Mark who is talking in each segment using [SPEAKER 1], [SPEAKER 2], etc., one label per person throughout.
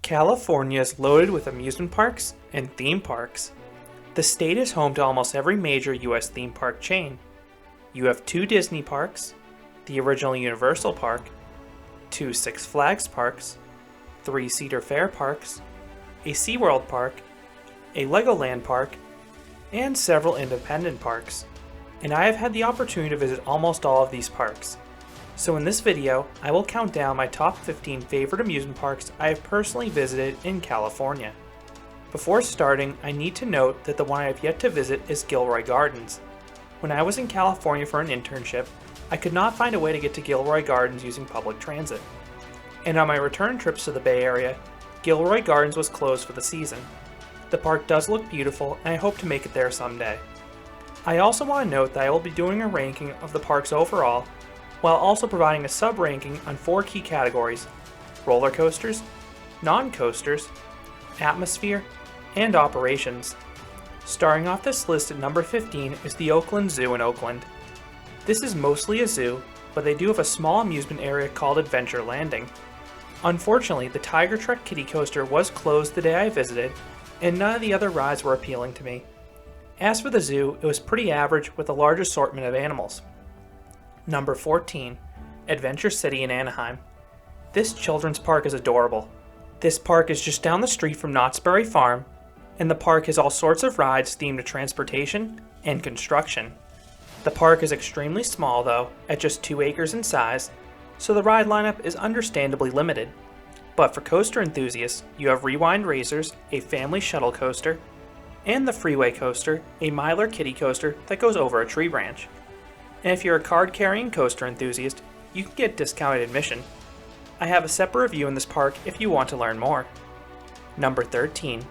[SPEAKER 1] California is loaded with amusement parks and theme parks. The state is home to almost every major US theme park chain. You have 2 Disney parks, the original Universal Park, 2 Six Flags parks, 3 Cedar Fair parks, a SeaWorld Park, a Legoland Park, and several independent parks. And I have had the opportunity to visit almost all of these parks. So in this video, I will count down my top 15 favorite amusement parks I have personally visited in California. Before starting, I need to note that the one I have yet to visit is Gilroy Gardens. When I was in California for an internship, I could not find a way to get to Gilroy Gardens using public transit. And on my return trips to the Bay Area, Gilroy Gardens was closed for the season. The park does look beautiful, and I hope to make it there someday. I also want to note that I will be doing a ranking of the parks overall, while also providing a sub-ranking on 4 key categories: roller coasters, non-coasters, atmosphere, and operations. Starting off this list at number 15 is the Oakland Zoo in Oakland. This is mostly a zoo, but they do have a small amusement area called Adventure Landing. Unfortunately, the Tiger Trek kiddie coaster was closed the day I visited, and none of the other rides were appealing to me. As for the zoo, it was pretty average with a large assortment of animals. Number 14, Adventure City in Anaheim. This children's park is adorable. This park is just down the street from Knott's Berry Farm, and the park has all sorts of rides themed to transportation and construction. The park is extremely small though, at just 2 acres in size, so the ride lineup is understandably limited. But for coaster enthusiasts, you have Rewind Racers, a family shuttle coaster, and the Freeway Coaster, a miler kiddie coaster that goes over a tree branch. And if you're a card-carrying coaster enthusiast, you can get discounted admission. I have a separate review in this park if you want to learn more. Number 13,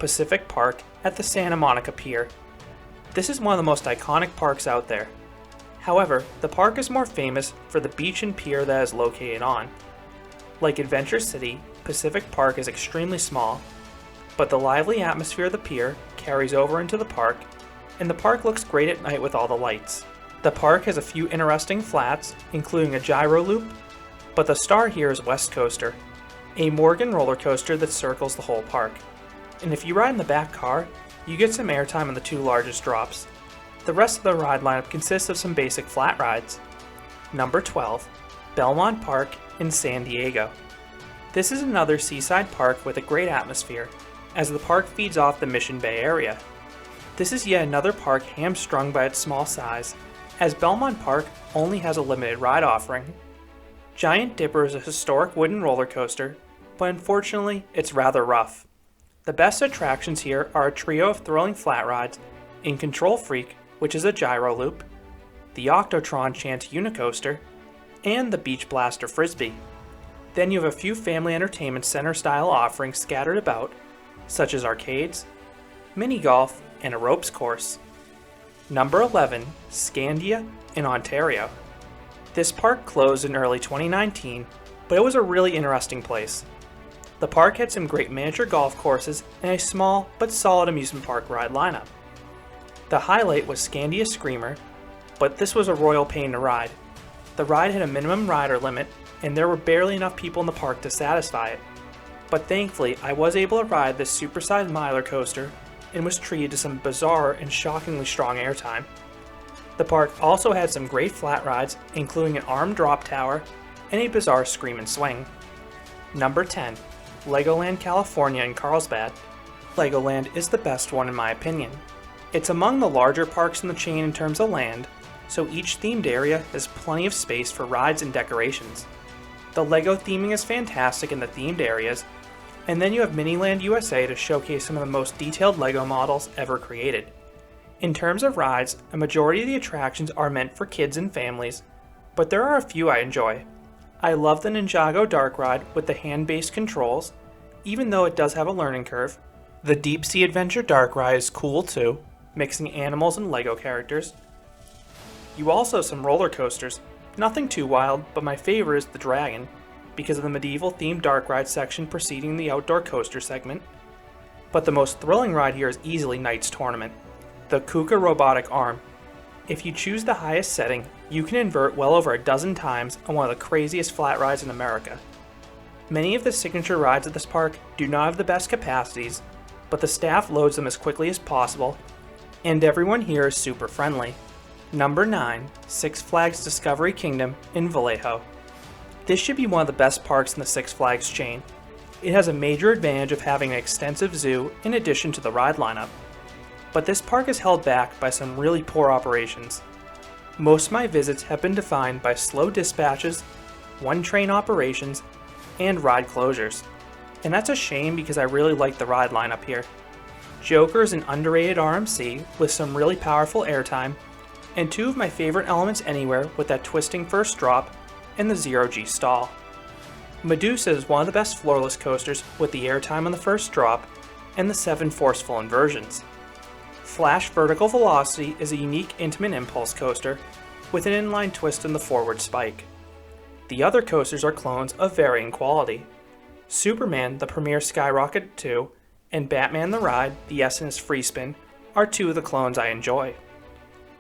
[SPEAKER 1] Pacific Park at the Santa Monica Pier. This is one of the most iconic parks out there. However, the park is more famous for the beach and pier that it is located on. Like Adventure City, Pacific Park is extremely small, but the lively atmosphere of the pier carries over into the park, and the park looks great at night with all the lights. The park has a few interesting flats, including a gyro loop, but the star here is West Coaster, a Morgan roller coaster that circles the whole park. And if you ride in the back car, you get some airtime on the 2 largest drops. The rest of the ride lineup consists of some basic flat rides. Number 12, Belmont Park in San Diego. This is another seaside park with a great atmosphere, as the park feeds off the Mission Bay area. This is yet another park hamstrung by its small size, as Belmont Park only has a limited ride offering. Giant Dipper is a historic wooden roller coaster, but unfortunately it's rather rough. The best attractions here are a trio of thrilling flat rides in Control Freak, which is a gyro loop, the Octotron Chance Unicoaster, and the Beach Blaster Frisbee. Then you have a few family entertainment center style offerings scattered about, such as arcades, mini golf, and a ropes course. Number 11, Scandia in Ontario. This park closed in early 2019, but it was a really interesting place. The park had some great miniature golf courses and a small but solid amusement park ride lineup. The highlight was Scandia Screamer, but this was a royal pain to ride. The ride had a minimum rider limit, and there were barely enough people in the park to satisfy it. But thankfully, I was able to ride this supersized miler coaster and was treated to some bizarre and shockingly strong airtime. The park also had some great flat rides, including an armed drop tower and a bizarre scream and swing. Number 10, Legoland California in Carlsbad. Legoland is the best one in my opinion. It's among the larger parks in the chain in terms of land, so each themed area has plenty of space for rides and decorations. The Lego theming is fantastic in the themed areas, and then you have Miniland USA to showcase some of the most detailed Lego models ever created. In terms of rides, a majority of the attractions are meant for kids and families, but there are a few I enjoy. I love the Ninjago Dark Ride with the hand-based controls, even though it does have a learning curve. The Deep Sea Adventure Dark Ride is cool too, mixing animals and Lego characters. You also have some roller coasters, nothing too wild, but my favorite is the Dragon, because of the medieval themed dark ride section preceding the outdoor coaster segment. But the most thrilling ride here is easily Knight's Tournament, the Kuka robotic arm. If you choose the highest setting, you can invert well over a dozen times on one of the craziest flat rides in America. Many of the signature rides at this park do not have the best capacities, but the staff loads them as quickly as possible, and everyone here is super friendly. Number 9, Six Flags Discovery Kingdom in Vallejo. This should be one of the best parks in the Six Flags chain. It has a major advantage of having an extensive zoo in addition to the ride lineup. But this park is held back by some really poor operations. Most of my visits have been defined by slow dispatches, one-train operations, and ride closures. And that's a shame because I really like the ride lineup here. Joker is an underrated RMC with some really powerful airtime, and two of my favorite elements anywhere with that twisting first drop and the zero-G stall. Medusa is one of the best floorless coasters with the airtime on the first drop and the 7 forceful inversions. Flash Vertical Velocity is a unique intimate impulse coaster with an inline twist in the forward spike. The other coasters are clones of varying quality. Superman, the Premier Skyrocket 2, and Batman the Ride, the Essence Free Spin, are two of the clones I enjoy.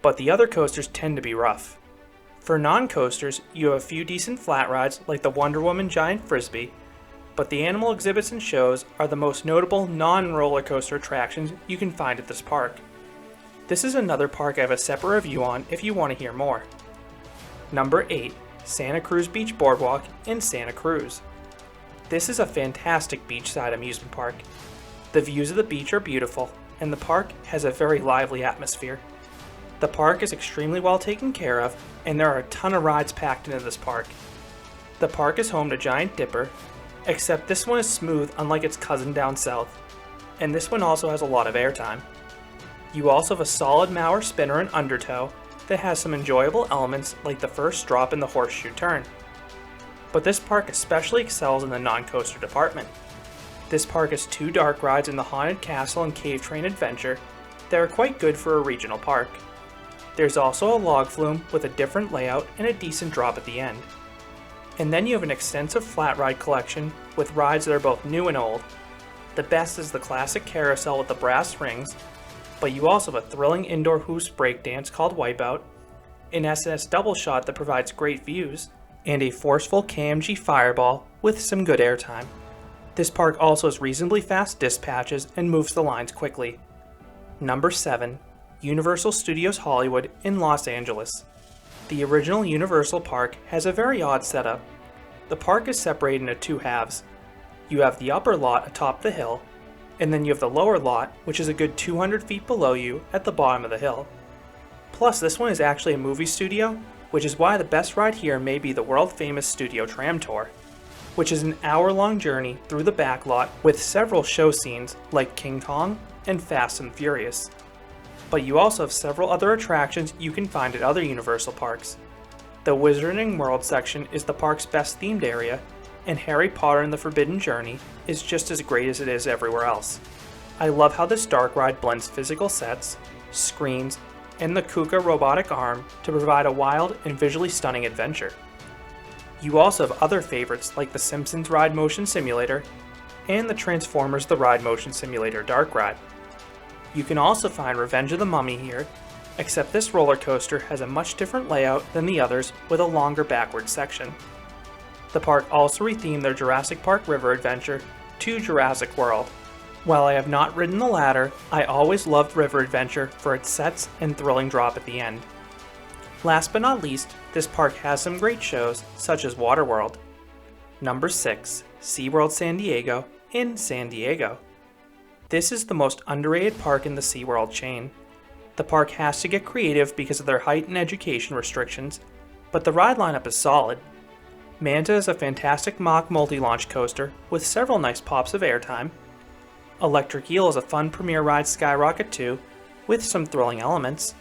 [SPEAKER 1] But the other coasters tend to be rough. For non-coasters, you have a few decent flat rides like the Wonder Woman Giant Frisbee, but the animal exhibits and shows are the most notable non-roller coaster attractions you can find at this park. This is another park I have a separate review on if you want to hear more. Number 8, Santa Cruz Beach Boardwalk in Santa Cruz. This is a fantastic beachside amusement park. The views of the beach are beautiful, and the park has a very lively atmosphere. The park is extremely well taken care of, and there are a ton of rides packed into this park. The park is home to Giant Dipper, except this one is smooth unlike its cousin down south, and this one also has a lot of airtime. You also have a solid Mauer spinner and undertow that has some enjoyable elements like the first drop in the horseshoe turn. But this park especially excels in the non-coaster department. This park has 2 dark rides in the Haunted Castle and Cave Train Adventure that are quite good for a regional park. There's also a log flume with a different layout and a decent drop at the end. And then you have an extensive flat ride collection with rides that are both new and old. The best is the classic carousel with the brass rings, but you also have a thrilling indoor hoops breakdance called Wipeout, an SS double shot that provides great views, and a forceful KMG fireball with some good airtime. This park also has reasonably fast dispatches and moves the lines quickly. Number 7, Universal Studios Hollywood in Los Angeles. The original Universal Park has a very odd setup. The park is separated into 2 halves. You have the upper lot atop the hill, and then you have the lower lot, which is a good 200 feet below you at the bottom of the hill. Plus, this one is actually a movie studio, which is why the best ride here may be the world-famous Studio Tram Tour, which is an hour-long journey through the back lot with several show scenes like King Kong and Fast and Furious. But you also have several other attractions you can find at other Universal parks. The Wizarding World section is the park's best themed area, and Harry Potter and the Forbidden Journey is just as great as it is everywhere else. I love how this dark ride blends physical sets, screens, and the Kuka robotic arm to provide a wild and visually stunning adventure. You also have other favorites like the Simpsons Ride Motion Simulator and the Transformers The Ride Motion Simulator Dark Ride. You can also find Revenge of the Mummy here, except this roller coaster has a much different layout than the others with a longer backward section. The park also rethemed their Jurassic Park River Adventure to Jurassic World. While I have not ridden the latter, I always loved River Adventure for its sets and thrilling drop at the end. Last but not least, this park has some great shows such as Waterworld. Number 6, SeaWorld San Diego in San Diego. This is the most underrated park in the SeaWorld chain. The park has to get creative because of their height and education restrictions, but the ride lineup is solid. Manta is a fantastic mock multi-launch coaster with several nice pops of airtime. Electric Eel is a fun premiere ride Skyrocket 2 with some thrilling elements.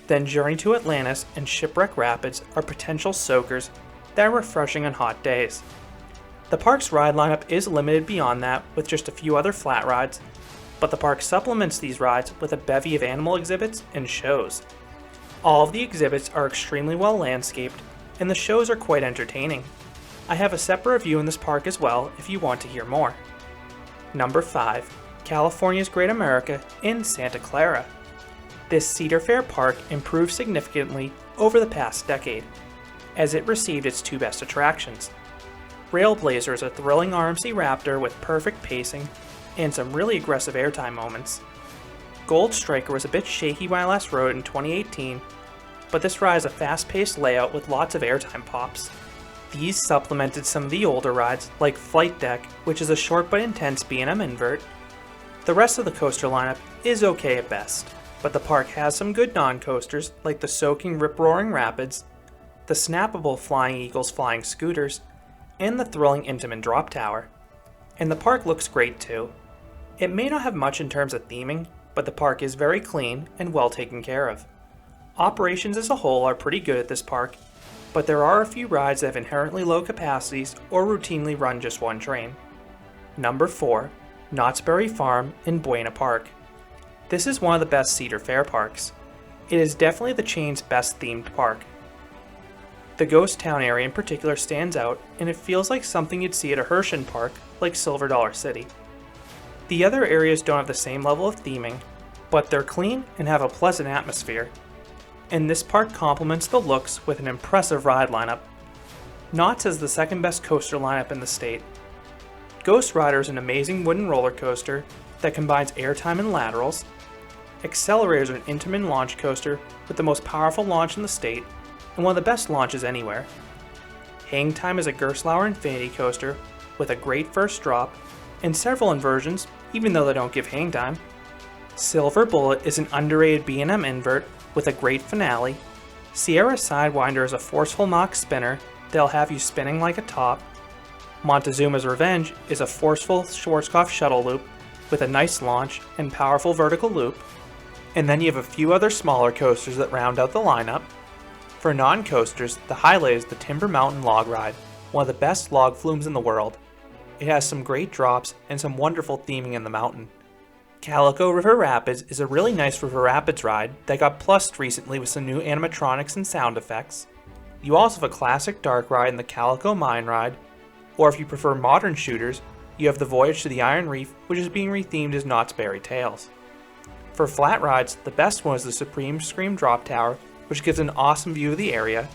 [SPEAKER 1] Then Journey to Atlantis and Shipwreck Rapids are potential soakers that are refreshing on hot days. The park's ride lineup is limited beyond that with just a few other flat rides, but the park supplements these rides with a bevy of animal exhibits and shows. All of the exhibits are extremely well landscaped, and the shows are quite entertaining. I have a separate review in this park as well if you want to hear more. Number 5, California's Great America in Santa Clara. This Cedar Fair park improved significantly over the past decade, as it received its 2 best attractions. Railblazer is a thrilling RMC Raptor with perfect pacing and some really aggressive airtime moments. Gold Striker was a bit shaky when I last rode it in 2018, but this ride has a fast-paced layout with lots of airtime pops. These supplemented some of the older rides like Flight Deck, which is a short but intense B&M invert. The rest of the coaster lineup is okay at best, but the park has some good non-coasters like the soaking rip-roaring rapids, the snappable Flying Eagles flying scooters, and the thrilling Intamin drop tower. And the park looks great too. It may not have much in terms of theming, but the park is very clean and well taken care of. Operations as a whole are pretty good at this park, but there are a few rides that have inherently low capacities or routinely run just one train. Number 4, Knott's Berry Farm in Buena Park. This is one of the best Cedar Fair parks. It is definitely the chain's best themed park. The Ghost Town area in particular stands out, and it feels like something you'd see at a Herschend park like Silver Dollar City. The other areas don't have the same level of theming, but they're clean and have a pleasant atmosphere. And this park complements the looks with an impressive ride lineup. Knott's has the second best coaster lineup in the state. Ghost Rider is an amazing wooden roller coaster that combines airtime and laterals. Accelerator is an Intamin launch coaster with the most powerful launch in the state and one of the best launches anywhere. Hang Time is a Gerstlauer Infinity coaster with a great first drop and several inversions, even though they don't give hang time. Silver Bullet is an underrated B&M invert with a great finale. Sierra Sidewinder is a forceful Mach spinner that'll have you spinning like a top. Montezuma's Revenge is a forceful Schwarzkopf shuttle loop with a nice launch and powerful vertical loop. And then you have a few other smaller coasters that round out the lineup. For non-coasters, the highlight is the Timber Mountain Log Ride, one of the best log flumes in the world. It has some great drops and some wonderful theming in the mountain. Calico River Rapids is a really nice river rapids ride that got plussed recently with some new animatronics and sound effects. You also have a classic dark ride in the Calico Mine Ride, or if you prefer modern shooters, you have the Voyage to the Iron Reef, which is being rethemed as Knott's Berry Tales. For flat rides, the best one is the Supreme Scream Drop Tower, which gives an awesome view of the area,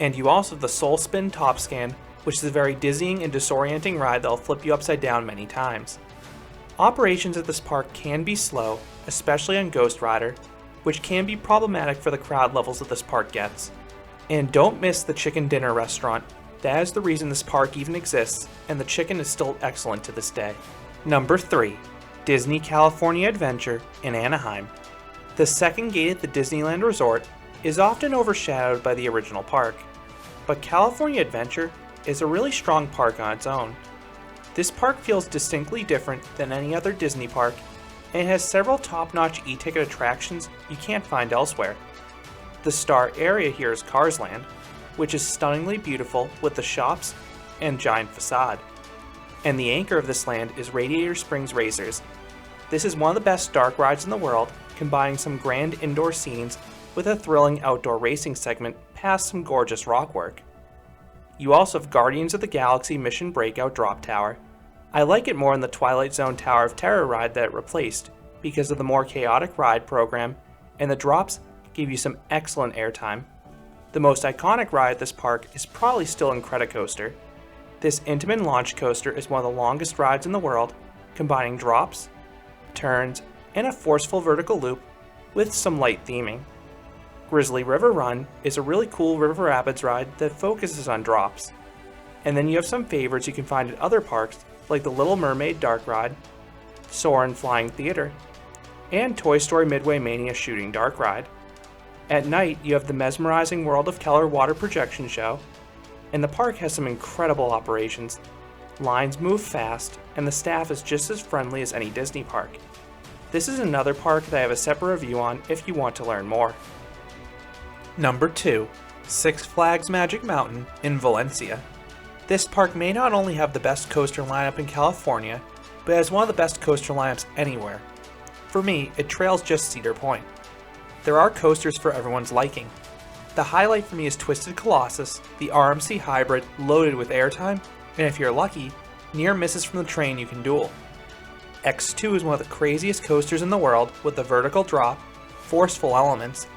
[SPEAKER 1] and you also have the Soul Spin Top Scan, which is a very dizzying and disorienting ride that will flip you upside down many times. Operations at this park can be slow, especially on Ghost Rider, which can be problematic for the crowd levels that this park gets. And don't miss the Chicken Dinner restaurant. That is the reason this park even exists, and the chicken is still excellent to this day. Number 3, Disney California Adventure in Anaheim. The second gate at the Disneyland Resort is often overshadowed by the original park, but California Adventure is a really strong park on its own. This park feels distinctly different than any other Disney park, and it has several top-notch e-ticket attractions you can't find elsewhere. The star area here is Cars Land, which is stunningly beautiful with the shops and giant facade. And the anchor of this land is Radiator Springs Racers. This is one of the best dark rides in the world, combining some grand indoor scenes with a thrilling outdoor racing segment past some gorgeous rock work. You also have Guardians of the Galaxy Mission Breakout Drop Tower. I like it more than the Twilight Zone Tower of Terror ride that it replaced because of the more chaotic ride program, and the drops give you some excellent airtime. The most iconic ride at this park is probably still Incredicoaster. This Intamin launch coaster is one of the longest rides in the world, combining drops, turns, and a forceful vertical loop with some light theming. Grizzly River Run is a really cool river rapids ride that focuses on drops. And then you have some favorites you can find at other parks like the Little Mermaid Dark Ride, Soarin' Flying Theater, and Toy Story Midway Mania Shooting Dark Ride. At night, you have the mesmerizing World of Color water projection show, and the park has some incredible operations. Lines move fast, and the staff is just as friendly as any Disney park. This is another park that I have a separate review on if you want to learn more. Number 2, Six Flags Magic Mountain in Valencia. This park may not only have the best coaster lineup in California, but it has one of the best coaster lineups anywhere. For me, it trails just Cedar Point. There are coasters for everyone's liking. The highlight for me is Twisted Colossus, the RMC hybrid loaded with airtime, and if you're lucky, near misses from the train you can duel. X2 is one of the craziest coasters in the world with a vertical drop, forceful elements,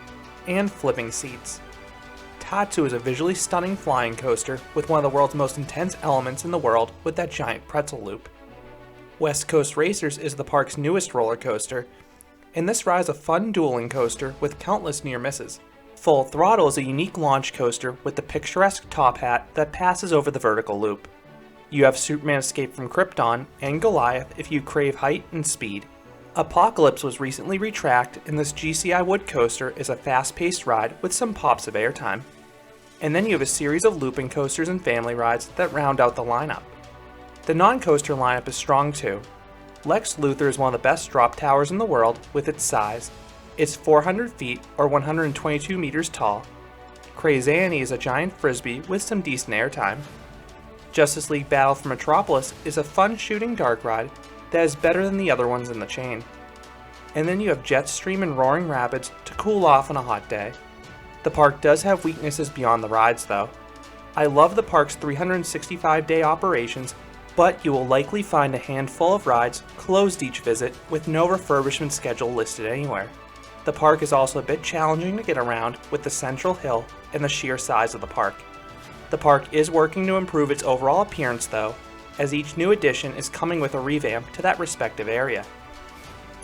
[SPEAKER 1] and flipping seats. Tatsu is a visually stunning flying coaster with one of the world's most intense elements in the world with that giant pretzel loop. West Coast Racers is the park's newest roller coaster, and this ride is a fun dueling coaster with countless near misses. Full Throttle is a unique launch coaster with the picturesque top hat that passes over the vertical loop. You have Superman Escape from Krypton and Goliath if you crave height and speed. Apocalypse was recently retracked, and this GCI wood coaster is a fast-paced ride with some pops of airtime. And then you have a series of looping coasters and family rides that round out the lineup. The non-coaster lineup is strong too. Lex Luthor is one of the best drop towers in the world with its size. It's 400 feet or 122 meters tall. Crazy Annie is a giant frisbee with some decent airtime. Justice League Battle for Metropolis is a fun shooting dark ride that is better than the other ones in the chain. And then you have Jetstream and Roaring Rapids to cool off on a hot day. The park does have weaknesses beyond the rides though. I love the park's 365-day operations, but you will likely find a handful of rides closed each visit with no refurbishment schedule listed anywhere. The park is also a bit challenging to get around with the central hill and the sheer size of the park. The park is working to improve its overall appearance though, as each new addition is coming with a revamp to that respective area.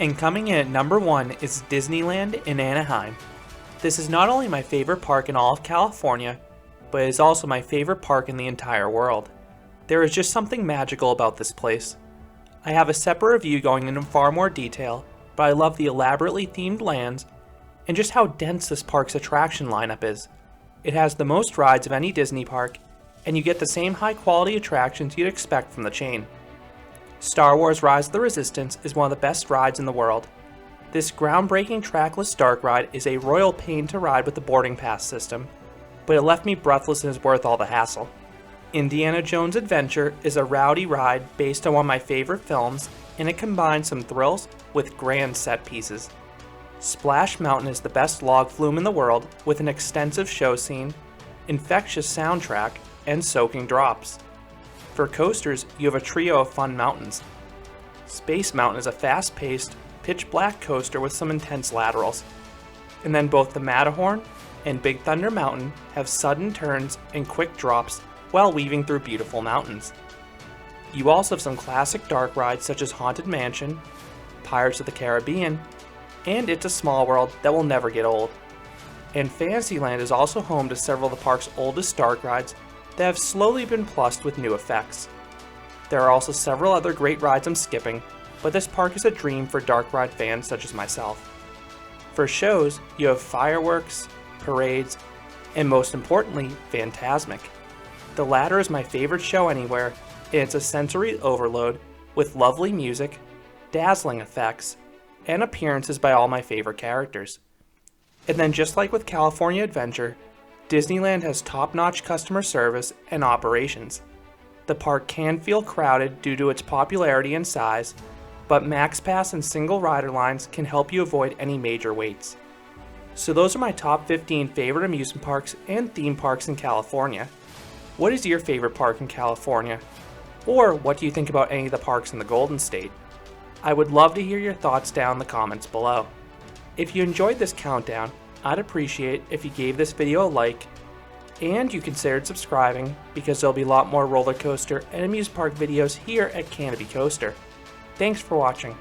[SPEAKER 1] And coming in at number 1 is Disneyland in Anaheim. This is not only my favorite park in all of California, but it is also my favorite park in the entire world. There is just something magical about this place. I have a separate review going into far more detail, but I love the elaborately themed lands and just how dense this park's attraction lineup is. It has the most rides of any Disney park, and you get the same high quality attractions you'd expect from the chain. Star Wars Rise of the Resistance is one of the best rides in the world. This groundbreaking trackless dark ride is a royal pain to ride with the boarding pass system, but it left me breathless and is worth all the hassle. Indiana Jones Adventure is a rowdy ride based on one of my favorite films, and it combines some thrills with grand set pieces. Splash Mountain is the best log flume in the world with an extensive show scene, infectious soundtrack, and soaking drops. For coasters, you have a trio of fun mountains. Space Mountain is a fast-paced, pitch-black coaster with some intense laterals. And then both the Matterhorn and Big Thunder Mountain have sudden turns and quick drops while weaving through beautiful mountains. You also have some classic dark rides such as Haunted Mansion, Pirates of the Caribbean, and It's a Small World that will never get old. And Fantasyland is also home to several of the park's oldest dark rides that have slowly been plussed with new effects. There are also several other great rides I'm skipping, but this park is a dream for dark ride fans such as myself. For shows, you have fireworks, parades, and most importantly, Fantasmic. The latter is my favorite show anywhere, and it's a sensory overload with lovely music, dazzling effects, and appearances by all my favorite characters. And then just like with California Adventure, Disneyland has top-notch customer service and operations. The park can feel crowded due to its popularity and size, but MaxPass and single rider lines can help you avoid any major waits. So those are my top 15 favorite amusement parks and theme parks in California. What is your favorite park in California? Or what do you think about any of the parks in the Golden State? I would love to hear your thoughts down in the comments below. If you enjoyed this countdown, I'd appreciate if you gave this video a like, and you considered subscribing because there'll be a lot more roller coaster and amusement park videos here at Canopy Coaster. Thanks for watching.